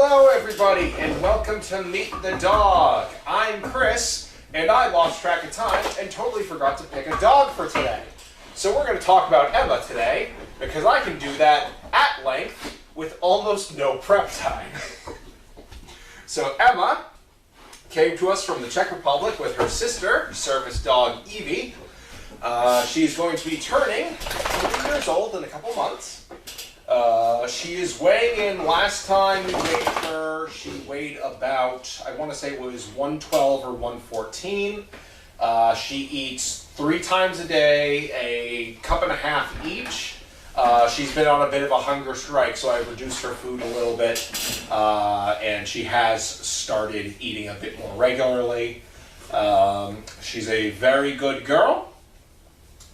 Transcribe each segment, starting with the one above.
Hello everybody and welcome to Meet the Dog. I'm Chris and I lost track of time and totally forgot to pick a dog for today. So we're going to talk about Emma today because I can do that at length with almost no prep time. So Emma came to us from the Czech Republic with her sister, service dog Evie. She's going to be turning 3 years old in a couple months. She is weighing in. Last time we weighed her, she weighed about, I want to say it was 112 or 114. She eats 3 times a day, a cup and a half each. She's been on a bit of a hunger strike, so I reduced her food a little bit, and she has started eating a bit more regularly. She's a very good girl.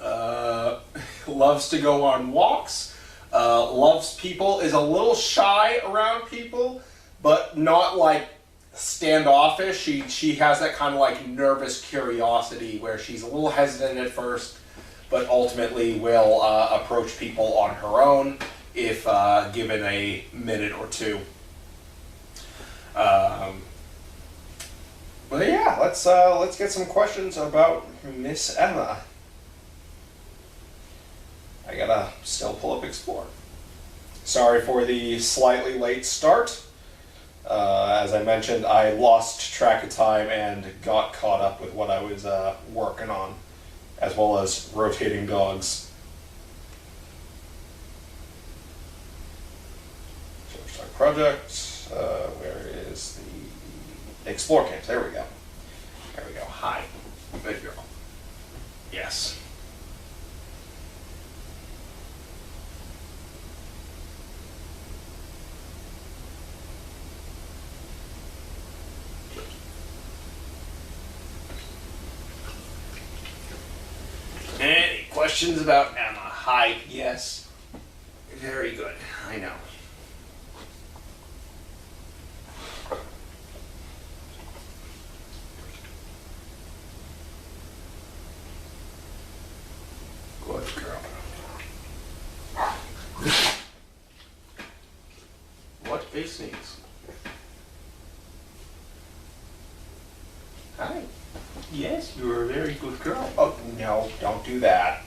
Loves to go on walks. Loves people, is a little shy around people, but not like standoffish. She has that kind of like nervous curiosity where she's a little hesitant at first, but ultimately will approach people on her own if given a minute or two. But yeah, let's get some questions about Miss Emma. I gotta still pull up Explore. Sorry for the slightly late start. As I mentioned, I lost track of time and got caught up with what I was working on, as well as rotating dogs. Start project. Where is the Explore camps? There we go. There we go. Hi. Good girl. Yes. Any questions about Emma? Hi. Yes. Very good. I know. Good girl. What a sneeze. Hi. Yes, you're a very good girl. Oh, no, don't do that.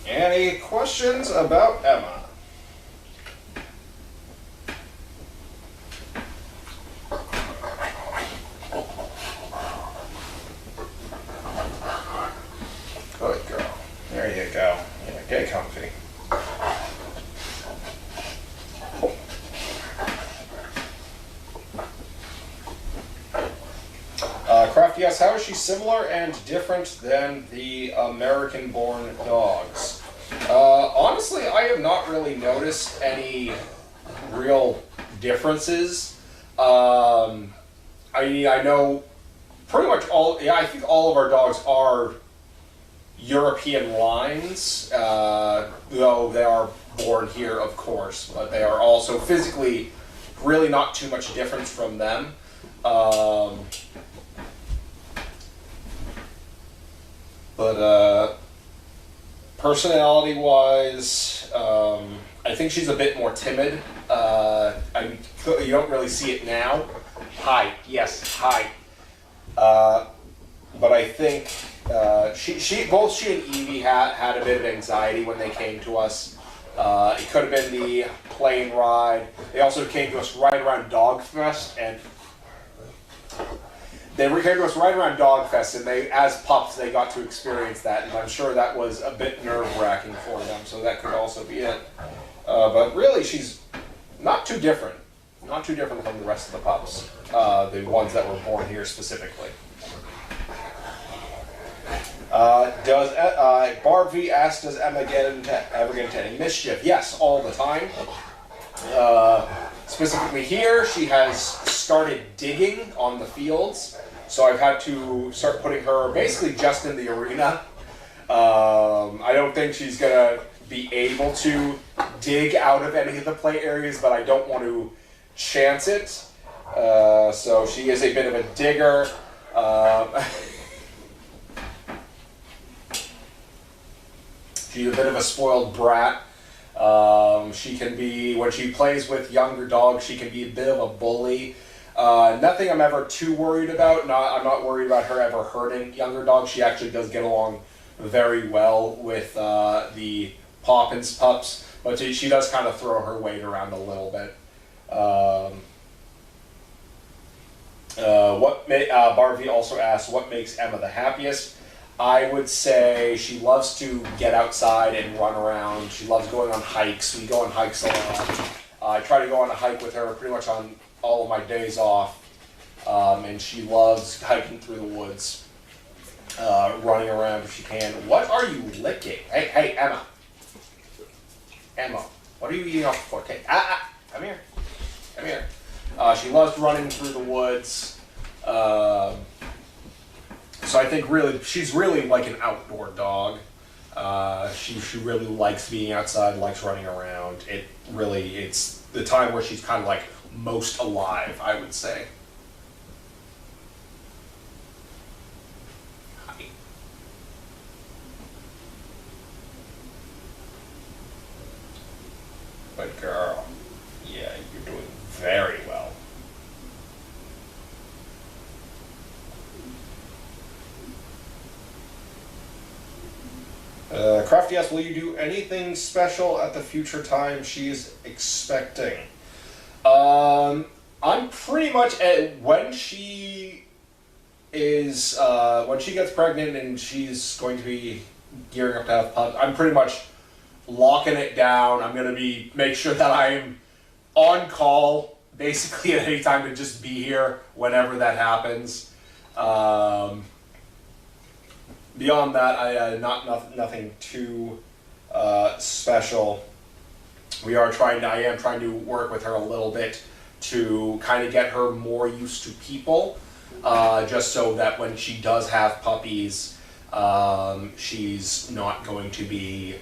Any questions about Emma? Good girl. There you go. Yeah, get comfy. Crafty asks, how is she similar and different than the American-born dogs? Honestly, I have not really noticed any real differences. I know pretty much I think all of our dogs are European lines, though they are born here, of course, but they are also physically really not too much difference from them. But personality-wise, I think she's a bit more timid. You don't really see it now. Hi, yes, hi. But I think both she and Evie had a bit of anxiety when they came to us. It could have been the plane ride. They also came to us right around Dogfest, and they came to us right around Dogfest, and as pups, they got to experience that, and I'm sure that was a bit nerve-wracking for them, so that could also be it. But really, she's not too different. Not too different from the rest of the pups, the ones that were born here specifically. Barb V asks, does Emma ever get into any mischief? Yes, all the time. Specifically here, she has started digging on the fields, so I've had to start putting her basically just in the arena. I don't think she's going to be able to dig out of any of the play areas, but I don't want to chance it. So she is a bit of a digger. She's a bit of a spoiled brat. She can be, when she plays with younger dogs, she can be a bit of a bully. Nothing I'm ever too worried about. I'm not worried about her ever hurting younger dogs. She actually does get along very well with the Poppins pups, but she does kind of throw her weight around a little bit. Barbie also asked, what makes Emma the happiest? I would say she loves to get outside and run around. She loves going on hikes. We go on hikes a lot. I try to go on a hike with her pretty much on all of my days off. And she loves hiking through the woods, running around if she can. What are you licking? Hey, Emma. Emma, what are you eating off the floor? Okay, come here. Come here. She loves running through the woods. So I think really, she's really like an outdoor dog. She really likes being outside, likes running around. It's the time where she's kind of like most alive, I would say. Hi. Good girl. Yeah, you're doing very well. Crafty asks, will you do anything special at the future time she's expecting? I'm pretty much when she gets pregnant and she's going to be gearing up to have pups, I'm pretty much locking it down. I'm going to make sure that I'm on call basically at any time to just be here whenever that happens. Beyond that, nothing too special. I am trying to work with her a little bit to kind of get her more used to people, just so that when she does have puppies, she's not going to be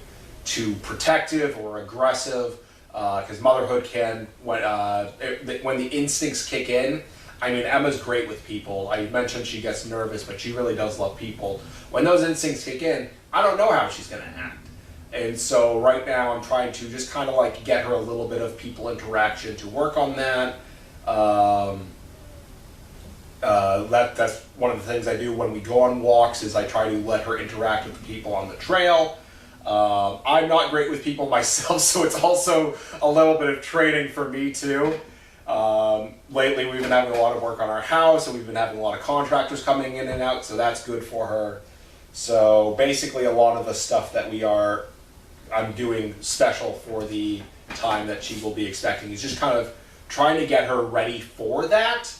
too protective or aggressive, because motherhood can, when the instincts kick in. I mean, Emma's great with people. I mentioned she gets nervous, but she really does love people. When those instincts kick in, I don't know how she's going to act. And so right now I'm trying to just kind of like get her a little bit of people interaction to work on that. That's one of the things I do when we go on walks, is I try to let her interact with the people on the trail. I'm not great with people myself, so it's also a little bit of training for me too. Lately we've been having a lot of work on our house, and we've been having a lot of contractors coming in and out, so that's good for her. So basically a lot of the stuff that I'm doing special for the time that she will be expecting is just kind of trying to get her ready for that,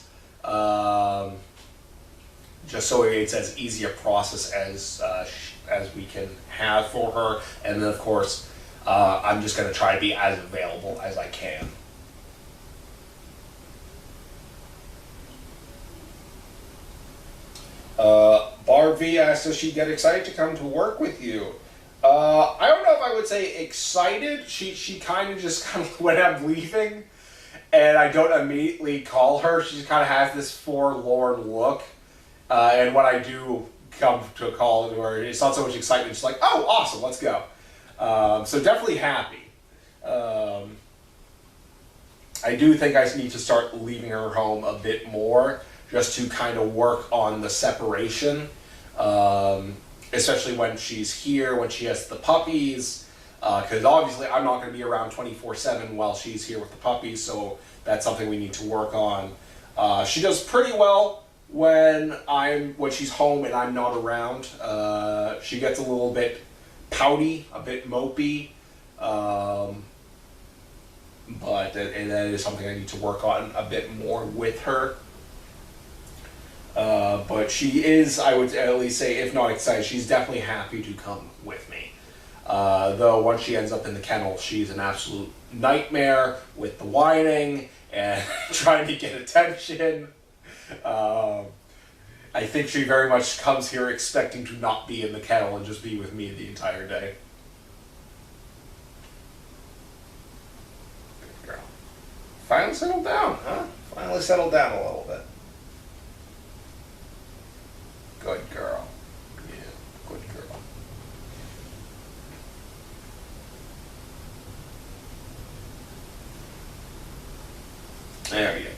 just so it's as easy a process as we can have for her. And then of course I'm just going to try to be as available as I can. Barbie asked, does she get excited to come to work with you? I don't know if I would say excited. She kind of just when I'm leaving and I don't immediately call her, she kind of has this forlorn look. And when I do come to a call where it's not so much excitement, it's like, oh, awesome, let's go. So definitely happy. I do think I need to start leaving her home a bit more, just to kind of work on the separation, especially when she's here, when she has the puppies, because obviously I'm not going to be around 24/7 while she's here with the puppies, so that's something we need to work on. She does pretty well when she's home and I'm not around. She gets a little bit pouty, a bit mopey, but that is something I need to work on a bit more with her. But she is, I would at least say, if not excited, she's definitely happy to come with me. Though once she ends up in the kennel, she's an absolute nightmare with the whining and trying to get attention. I think she very much comes here expecting to not be in the kennel and just be with me the entire day. Good girl. Finally settled down, huh? Finally settled down a little bit. Good girl. Yeah, good girl. There you go.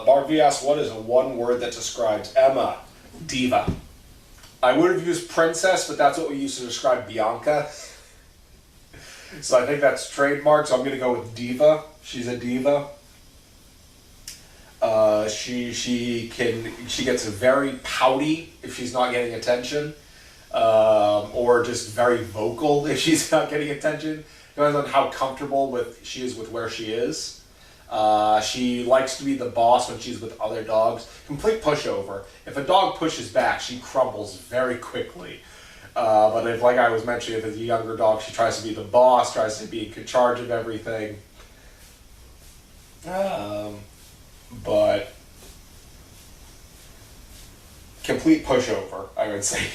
Barbie asks, what is one word that describes Emma? Diva. I would have used princess, but that's what we used to describe Bianca. So I think that's trademark, so I'm going to go with diva. She's a diva. She gets very pouty if she's not getting attention, or just very vocal if she's not getting attention. Depends on how comfortable she is with where she is. She likes to be the boss when she's with other dogs. Complete pushover. If a dog pushes back, she crumbles very quickly. But if, like I was mentioning, if it's a younger dog, she tries to be the boss, tries to be in charge of everything. But complete pushover, I would say.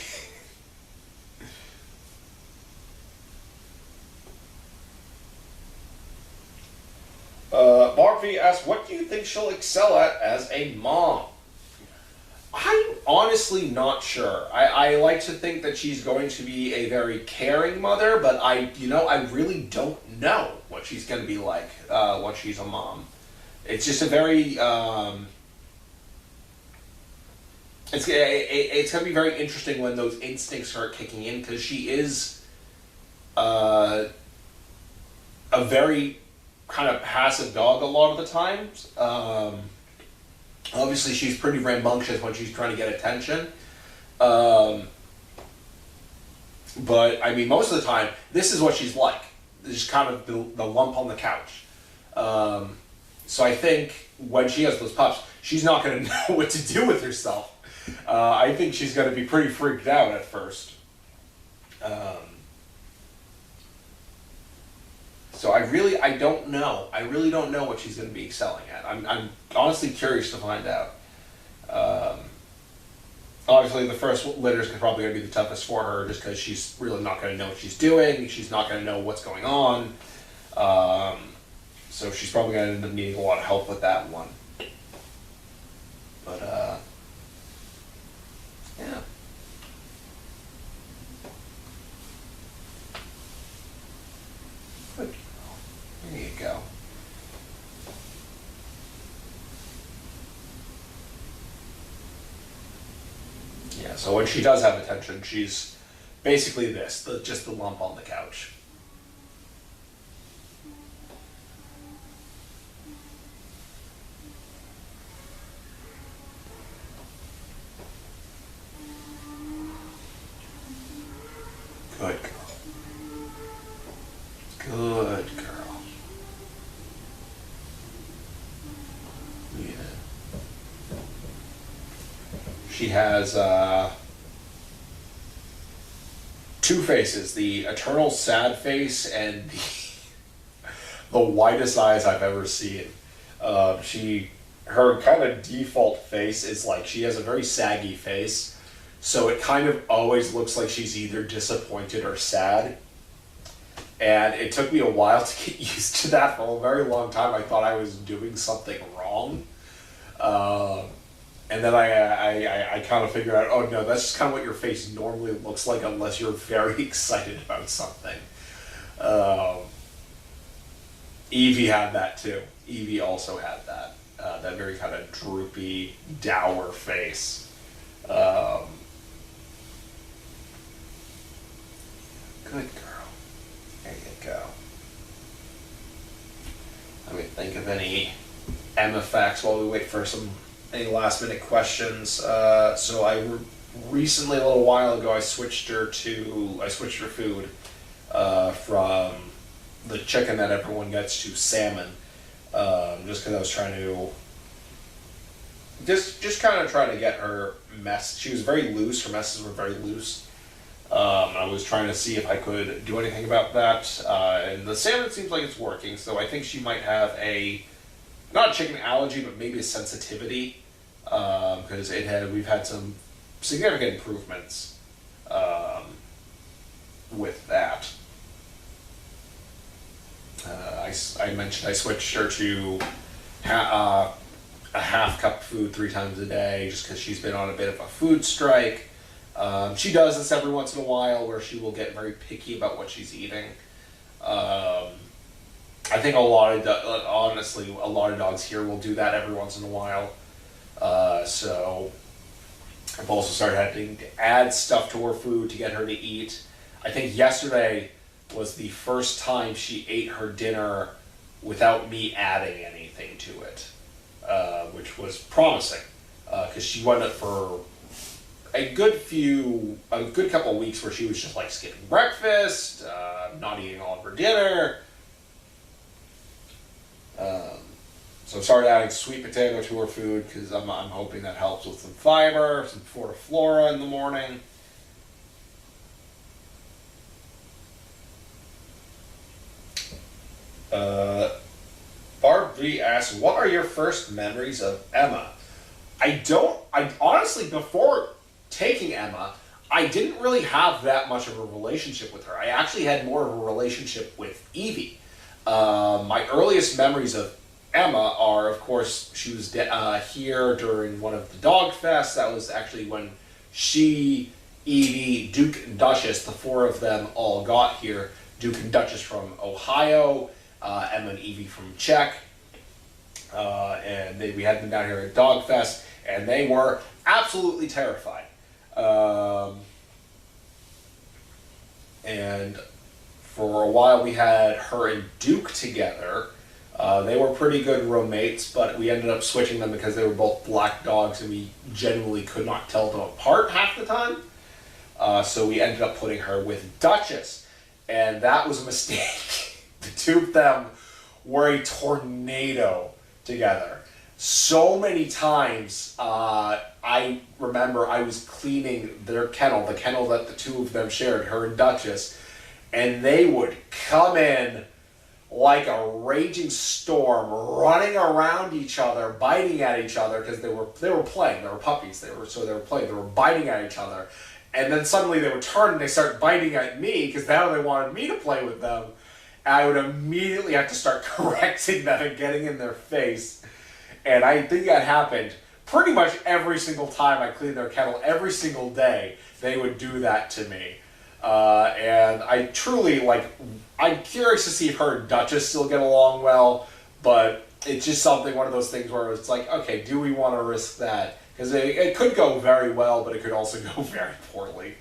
Marvy asks, what do you think she'll excel at as a mom? I'm honestly not sure. I like to think that she's going to be a very caring mother, but I really don't know what she's going to be like when she's a mom. It's just a very it's going to be very interesting when those instincts start kicking in, because she is a very kind of passive dog a lot of the times. Obviously, she's pretty rambunctious when she's trying to get attention. But, I mean, most of the time, this is what she's like. Just kind of the lump on the couch. So I think when she has those pups, she's not going to know what to do with herself. I think she's going to be pretty freaked out at first. So I don't know. I really don't know what she's going to be excelling at. I'm honestly curious to find out. Obviously, the first litter is probably going to be the toughest for her, just because she's really not going to know what she's doing. She's not going to know what's going on. So she's probably going to end up needing a lot of help with that one. But, yeah. Good. There you go. Yeah, so when she does have attention, she's basically just the lump on the couch. Good girl. Good girl. Yeah. She has two faces, the eternal sad face and the widest eyes I've ever seen. Her kind of default face is like, she has a very saggy face, so it kind of always looks like she's either disappointed or sad. And it took me a while to get used to that. For a very long time, I thought I was doing something wrong. And then I kind of figured out, oh no, that's just kind of what your face normally looks like unless you're very excited about something. Evie had that too. Evie also had that. That very kind of droopy, dour face. Good girl. There you go. Let me think of any Emma facts while we wait for any last minute questions. So I recently, a little while ago, I switched her food from the chicken that everyone gets to salmon, just because I was trying to just kind of trying to get her mess. She was very loose. Her messes were very loose. I was trying to see if I could do anything about that, and the salmon seems like it's working. So I think she might have not a chicken allergy, but maybe a sensitivity, because we've had some significant improvements with that. I mentioned I switched her to a half cup of food 3 times a day, just because she's been on a bit of a food strike. She does this every once in a while where she will get very picky about what she's eating. I think honestly, a lot of dogs here will do that every once in a while. So I've also started having to add stuff to her food to get her to eat. I think yesterday was the first time she ate her dinner without me adding anything to it, which was promising, because she went up for a good couple of weeks where she was just like skipping breakfast, not eating all of her dinner. So I started adding sweet potato to her food because I'm hoping that helps with some fiber, some fortiflora in the morning. Barb V asks, what are your first memories of Emma? I honestly, before taking Emma, I didn't really have that much of a relationship with her. I actually had more of a relationship with Evie. My earliest memories of Emma are, of course, she was here during one of the dog fests. That was actually when she, Evie, Duke, and Duchess, the 4 of them all got here. Duke and Duchess from Ohio, Emma and Evie from Czech. And we had them down here at Dog Fest, and they were absolutely terrified. And for a while we had her and Duke together. They were pretty good roommates, but we ended up switching them because they were both black dogs and we genuinely could not tell them apart half the time. So we ended up putting her with Duchess, and that was a mistake. The 2 of them were a tornado together. So many times, I remember I was cleaning their kennel, the kennel that the 2 of them shared, her and Duchess, and they would come in like a raging storm, running around each other, biting at each other, because they were playing. They were puppies. They were playing. They were biting at each other, and then suddenly they would turn and they start biting at me because now they wanted me to play with them. And I would immediately have to start correcting them and getting in their face. And I think that happened pretty much every single time I cleaned their kennel. Every single day they would do that to me. And I truly, I'm curious to see if her and Duchess still get along well, but it's just one of those things where it's like, okay, do we want to risk that? Because it could go very well, but it could also go very poorly.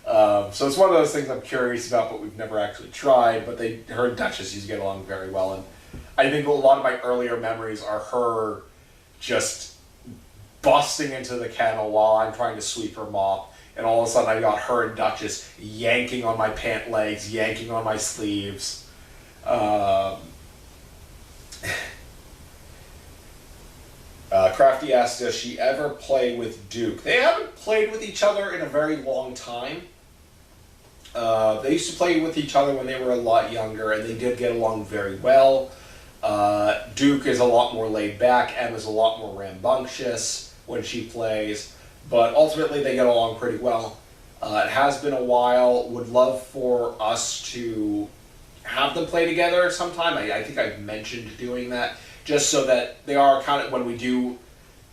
So it's one of those things I'm curious about, but we've never actually tried, but her and Duchess used to get along very well, and I think a lot of my earlier memories are her just busting into the kennel while I'm trying to sweep her mop. And all of a sudden I got her and Duchess yanking on my pant legs, yanking on my sleeves. Crafty asked, does she ever play with Duke? They haven't played with each other in a very long time. They used to play with each other when they were a lot younger, and they did get along very well. Duke is a lot more laid back. Emma's a lot more rambunctious when she plays. But ultimately, they get along pretty well. It has been a while. Would love for us to have them play together sometime. I think I've mentioned doing that, just so that they are kind of, when we do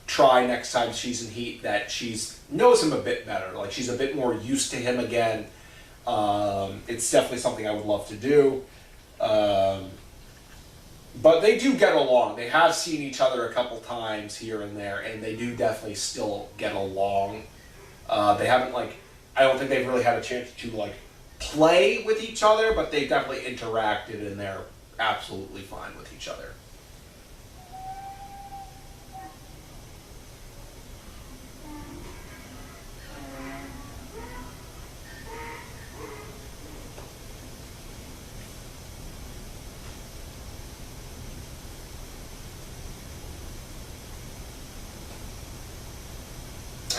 try next time she's in heat, that she knows him a bit better. Like, she's a bit more used to him again. It's definitely something I would love to do. But they do get along. They have seen each other a couple times here and there, and they do definitely still get along. They haven't, I don't think they've really had a chance to, play with each other, but they definitely interacted, and they're absolutely fine with each other.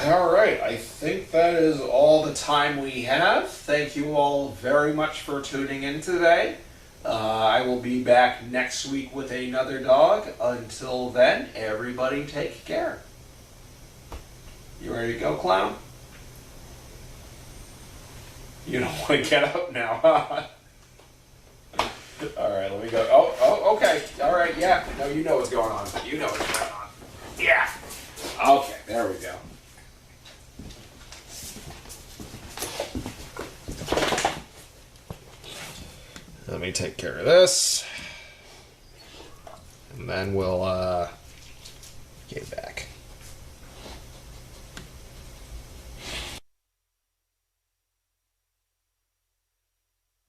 Alright, I think that is all the time we have. Thank you all very much for tuning in today. I will be back next week with another dog. Until then, everybody take care. You ready to go, Clown? You don't want to get up now, huh? Alright, let me go. Oh, okay. Alright, yeah. yet. No, you know what's going on. You know what's going on. Yeah. Okay, there we go. Let me take care of this. And then we'll get back.